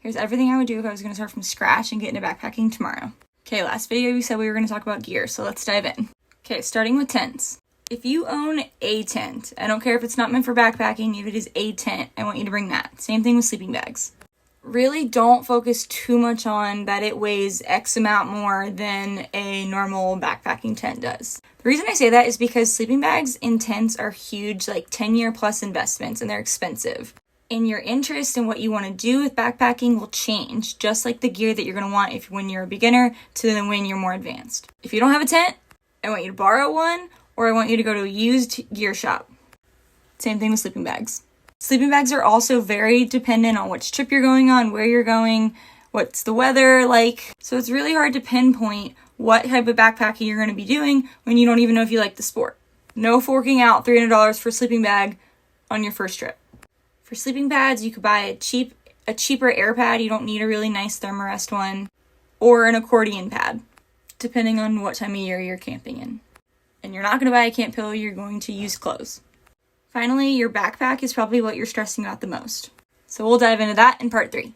Here's everything I would do if I was going to start from scratch and get into backpacking tomorrow. Okay, last video we said we were going to talk about gear, so let's dive in. Okay, starting with tents. If you own a tent, I don't care if it's not meant for backpacking, if it is a tent, I want you to bring that. Same thing with sleeping bags. Really don't focus too much on that it weighs X amount more than a normal backpacking tent does. The reason I say that is because sleeping bags in tents are huge, like 10-year plus investments, and they're expensive. And your interest in what you want to do with backpacking will change, just like the gear that you're going to want when you're a beginner to then when you're more advanced. If you don't have a tent, I want you to borrow one, or I want you to go to a used gear shop. Same thing with sleeping bags. Sleeping bags are also very dependent on which trip you're going on, where you're going, what's the weather like. So it's really hard to pinpoint what type of backpacking you're going to be doing when you don't even know if you like the sport. No forking out $300 for a sleeping bag on your first trip. For sleeping pads, you could buy a cheaper air pad. You don't need a really nice therm-a-rest one, or an accordion pad, depending on what time of year you're camping in. And you're not going to buy a camp pillow, you're going to use clothes. Finally, your backpack is probably what you're stressing about the most. So we'll dive into that in part 3.